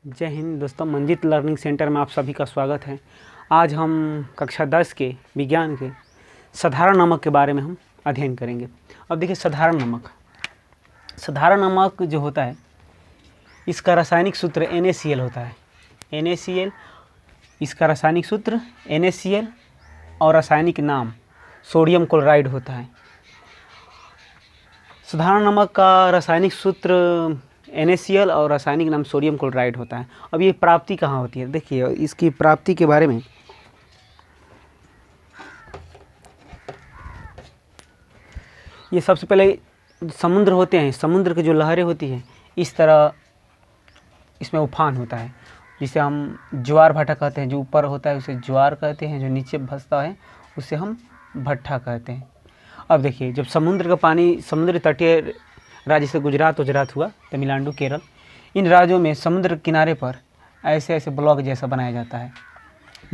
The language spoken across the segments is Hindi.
जय हिंद दोस्तों, मंजित लर्निंग सेंटर में आप सभी का स्वागत है। आज हम कक्षा 10 के विज्ञान के साधारण नमक के बारे में हम अध्ययन करेंगे। अब देखिए, साधारण नमक जो होता है इसका रासायनिक सूत्र NaCl होता है। NaCl इसका रासायनिक सूत्र NaCl और रासायनिक नाम सोडियम क्लोराइड होता है। साधारण नमक का रासायनिक सूत्र NaCl और रासायनिक नाम सोडियम क्लोराइड होता है। अब ये प्राप्ति कहाँ होती है, देखिए इसकी प्राप्ति के बारे में ये सबसे पहले समुद्र होते हैं, समुद्र की जो लहरें होती हैं इस तरह इसमें उफान होता है, जिसे हम ज्वार भाटा कहते हैं। जो ऊपर होता है उसे ज्वार कहते हैं, जो नीचे भसता है उसे हम भट्ठा कहते हैं। अब देखिए, जब समुद्र का पानी समुद्र तटीय राज्य से गुजरात हुआ, तमिलनाडु, केरल, इन राज्यों में समुद्र किनारे पर ऐसे ऐसे ब्लॉक जैसा बनाया जाता है।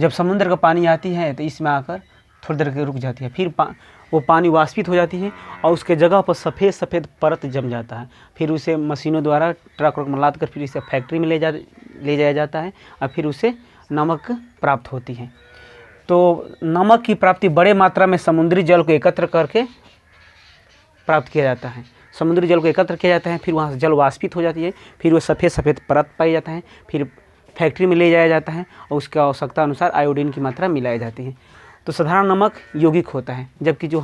जब समुद्र का पानी आती है तो इसमें आकर थोड़ी देर के रुक जाती है, फिर वो पानी वाष्पित हो जाती है और उसके जगह पर सफ़ेद परत जम जाता है। फिर उसे मशीनों द्वारा ट्रक में लाद कर फिर इसे फैक्ट्री में ले जाया जाता है और फिर उसे नमक प्राप्त होती है। तो नमक की प्राप्ति बड़े मात्रा में समुद्री जल को एकत्र करके प्राप्त किया जाता है। समुद्री जल को एकत्र किया जाता है, फिर वहाँ से जल वाष्पित हो जाती है, फिर वो सफ़ेद परत पाई जाता है, फिर फैक्ट्री में ले जाया जाता है और उसकी आवश्यकता अनुसार आयोडीन की मात्रा मिलाई जाती है। तो साधारण नमक यौगिक होता है, जबकि जो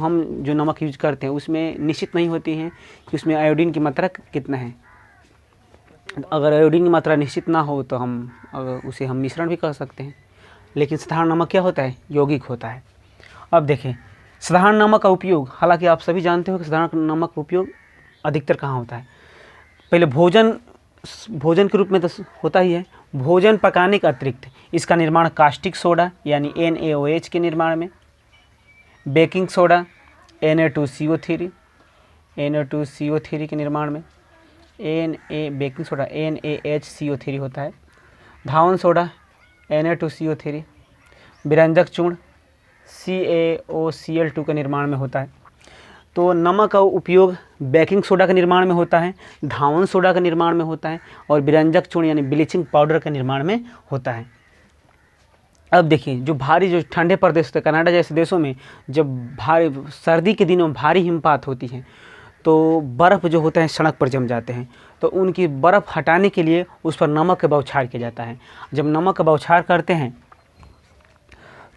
नमक यूज करते हैं उसमें निश्चित नहीं होती है कि उसमें आयोडीन की मात्रा कितना है। अगर आयोडीन की मात्रा निश्चित ना हो तो उसे हम मिश्रण भी कह सकते हैं, लेकिन साधारण नमक क्या होता है, यौगिक होता है। अब देखें, साधारण नमक का उपयोग, हालांकि आप सभी जानते हो कि साधारण नमक का उपयोग अधिकतर कहाँ होता है। पहले भोजन के रूप में तो होता ही है। भोजन पकाने के अतिरिक्त इसका निर्माण कास्टिक सोडा यानी NaOH के निर्माण में, बेकिंग सोडा Na2CO3 के निर्माण में, बेकिंग सोडा NaHCO3 होता है, धावन सोडा Na2CO3, विरंजक चूर्ण CaOCl2 के निर्माण में होता है। तो नमक का उपयोग बेकिंग सोडा के निर्माण में होता है, धावन सोडा के निर्माण में होता है और विरंजक चूर्ण यानी ब्लीचिंग पाउडर के निर्माण में होता है। अब देखिए, जो ठंडे प्रदेश होते हैं, कनाडा जैसे देशों में जब सर्दी के दिनों में भारी हिमपात होती है तो बर्फ़ जो होता है सड़क पर जम जाते हैं। तो उनकी बर्फ़ हटाने के लिए उस पर नमक का बौछार किया जाता है। जब नमक का बौछार करते हैं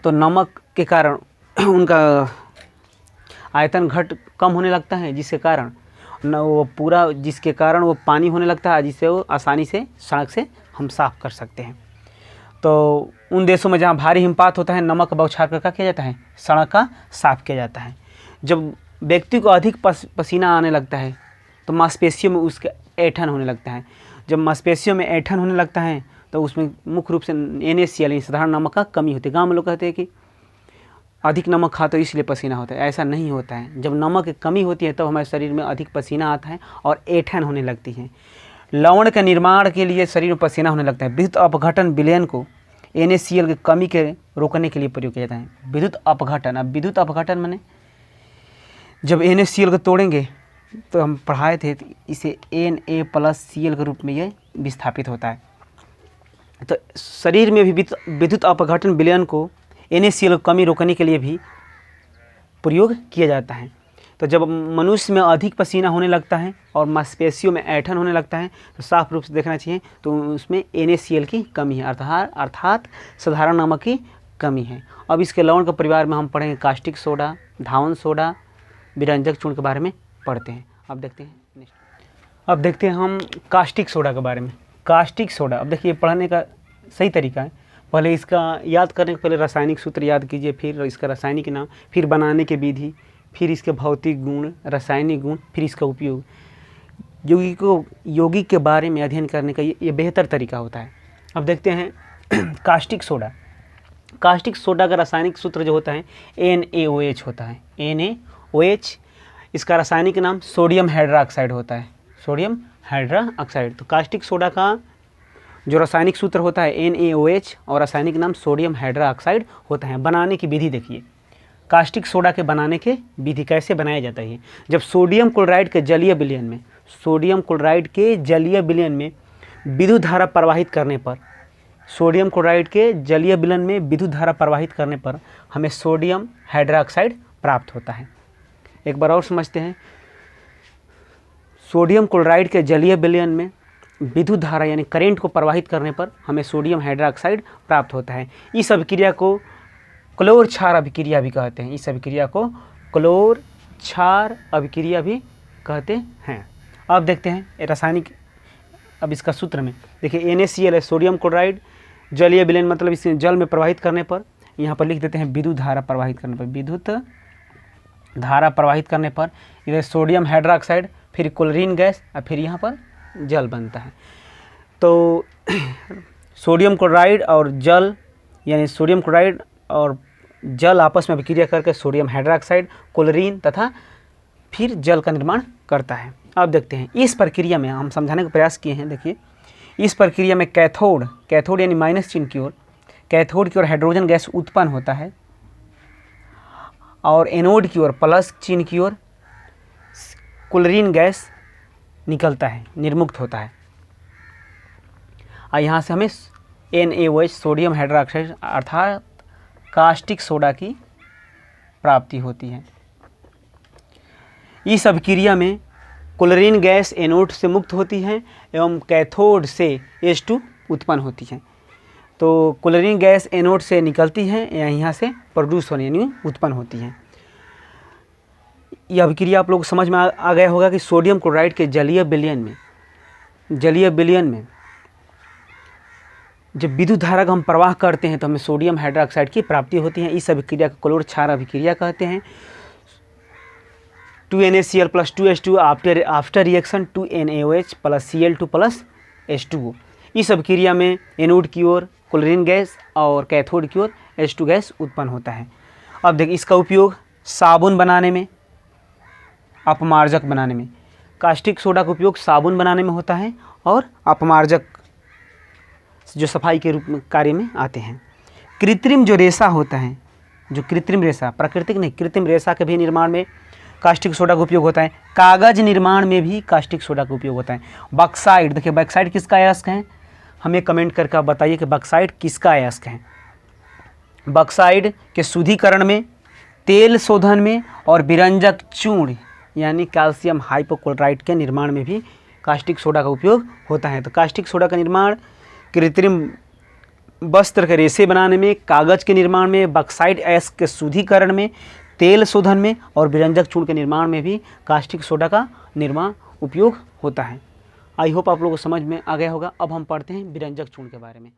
तो नमक के कारण उनका आयतन कम होने लगता है, जिसके कारण वो पानी होने लगता है, जिससे वो आसानी से सड़क से हम साफ़ कर सकते हैं। तो उन देशों में जहाँ भारी हिमपात होता है, नमक का बौछार कर क्या किया जाता है, सड़क का साफ़ किया जाता है। जब व्यक्ति को अधिक पसीना आने लगता है तो मांसपेशियों में उसके ऐंठन होने लगता है। जब मांसपेशियों में ऐंठन होने लगता है तो उसमें मुख्य रूप से NaCl साधारण नमक का कमी होती है। गाँव में लोग कहते हैं कि अधिक नमक खा तो इसलिए पसीना होता है, ऐसा नहीं होता है। जब नमक की कमी होती है तब हमारे शरीर में अधिक पसीना आता है और ऐंठन होने लगती है। लवण के निर्माण के लिए शरीर में पसीना होने लगता है। विद्युत अपघटन विलयन को NaCl की कमी के रोकने के लिए प्रयोग किया जाता है। विद्युत अपघटन, अब विद्युत अपघटन माने जब NaCl को तोड़ेंगे तो हम पढ़ाए थे तो इसे Na+Cl के रूप में ये विस्थापित होता है। तो शरीर में भी विद्युत अपघटन विलयन को NaCl की कमी रोकने के लिए भी प्रयोग किया जाता है। तो जब मनुष्य में अधिक पसीना होने लगता है और मांसपेशियों में ऐंठन होने लगता है तो साफ रूप से देखना चाहिए तो उसमें NaCl की कमी है, अर्थात साधारण नमक की कमी है। अब इसके लवण के परिवार में हम पढ़ेंगे कास्टिक सोडा, धावन सोडा, विरंजक चूर्ण के बारे में पढ़ते हैं। अब देखते हैं हम कास्टिक सोडा के बारे में। कास्टिक सोडा, अब देखिए पढ़ने का सही तरीका है, पहले इसका याद करने के पहले रासायनिक सूत्र याद कीजिए, फिर इसका रासायनिक नाम, फिर बनाने की विधि, फिर इसके भौतिक गुण, रासायनिक गुण, फिर इसका उपयोग। यौगिक के बारे में अध्ययन करने का ये बेहतर तरीका होता है। अब देखते हैं कास्टिक सोडा। कास्टिक सोडा का रासायनिक सूत्र जो होता है NaOH होता है। NaOH इसका रासायनिक नाम सोडियम हाइड्रोक्साइड होता है, सोडियम हाइड्रोक्साइड। तो कास्टिक सोडा का जो रासायनिक सूत्र होता है NaOH और रासायनिक नाम सोडियम हाइड्रोक्साइड होता है। बनाने की विधि देखिए, कास्टिक सोडा के बनाने के विधि कैसे बनाया जाता है। जब सोडियम क्लोराइड के जलीय विलयन में विद्युत धारा प्रवाहित करने पर, सोडियम क्लोराइड के जलीय विलयन में विद्युत धारा प्रवाहित करने पर हमें सोडियम हाइड्रोक्साइड प्राप्त होता है। एक बार और समझते हैं, सोडियम क्लोराइड के जलीय विलयन में विद्युत धारा यानी करंट को प्रवाहित करने पर हमें सोडियम हाइड्रोक्साइड प्राप्त होता है। इस अभिक्रिया को क्लोर क्षार अभिक्रिया भी कहते हैं। इस अभिक्रिया को क्लोर क्षार अभिक्रिया भी कहते हैं। अब देखते हैं रासायनिक, अब इसका सूत्र में देखिए NaCl है, सोडियम क्लोराइड जलीय विलयन मतलब इसे जल में प्रवाहित करने पर, यहाँ पर लिख देते हैं विद्युत धारा प्रवाहित करने पर, विद्युत धारा प्रवाहित करने पर इधर सोडियम हाइड्रोक्साइड, फिर क्लोरीन गैस और फिर यहाँ पर जल बनता है। तो सोडियम क्लोराइड और जल यानी सोडियम क्लोराइड और जल आपस में अभिक्रिया करके सोडियम हाइड्रोक्साइड, क्लोरीन तथा फिर जल का निर्माण करता है। अब देखते हैं इस प्रक्रिया में हम समझाने का प्रयास किए हैं। देखिए इस प्रक्रिया में कैथोड यानी माइनस चिन्ह की ओर, कैथोड की ओर हाइड्रोजन गैस उत्पन्न होता है और एनोड की ओर प्लस चिन्ह की ओर क्लोरीन गैस निकलता है, निर्मुक्त होता है। और यहाँ से हमें NaOH सोडियम हाइड्रोक्साइड अर्थात कास्टिक सोडा की प्राप्ति होती है। इस अभिक्रिया में क्लोरीन गैस एनोड से मुक्त होती है एवं कैथोड से H2 उत्पन्न होती है। तो क्लोरीन गैस एनोड से निकलती है या यहाँ से प्रोड्यूस होने यानी उत्पन्न होती है। यह अभिक्रिया आप लोग समझ में आ गया होगा कि सोडियम क्लोराइड के जलीय विलयन में जब विद्युत धारा का हम प्रवाह करते हैं तो हमें सोडियम हाइड्रोक्साइड की प्राप्ति होती है। इस अभिक्रिया को क्लोर क्षार अभिक्रिया कहते हैं। 2NaCl + 2H2 after reaction 2NaOH + Cl2 + H2O। इस अभिक्रिया में एनोड की ओर क्लोरीन गैस और कैथोड की ओर H2 गैस उत्पन्न होता है। अब देखिए इसका उपयोग साबुन बनाने में, अपमार्जक बनाने में, कास्टिक सोडा का उपयोग साबुन बनाने में होता है और अपमार्जक जो सफाई के रूप में कार्य में आते हैं। कृत्रिम जो रेशा होता है, जो कृत्रिम रेशा, प्राकृतिक नहीं, कृत्रिम रेशा के भी निर्माण में कास्टिक सोडा का उपयोग होता है। कागज निर्माण में भी कास्टिक सोडा का उपयोग होता है। बॉक्साइट, देखिए बॉक्साइट किसका अयस्क है, हमें कमेंट करके आप बताइए कि बॉक्साइट किसका अयस्क है। बॉक्साइट के शुद्धिकरण में, तेल शोधन में और विरंजक चूर्ण यानी कैल्शियम हाइपोक्लोराइट के निर्माण में भी कास्टिक सोडा का उपयोग होता है। तो कास्टिक सोडा का निर्माण कृत्रिम वस्त्र के रेशे बनाने में, कागज के निर्माण में, बॉक्साइट अयस्क के शुद्धिकरण में, तेल शोधन में और विरंजक चूर्ण के निर्माण में भी कास्टिक सोडा का निर्माण उपयोग होता है। आई होप आप लोगों को समझ में आ गया होगा। अब हम पढ़ते हैं विरंजक चूर्ण के बारे में।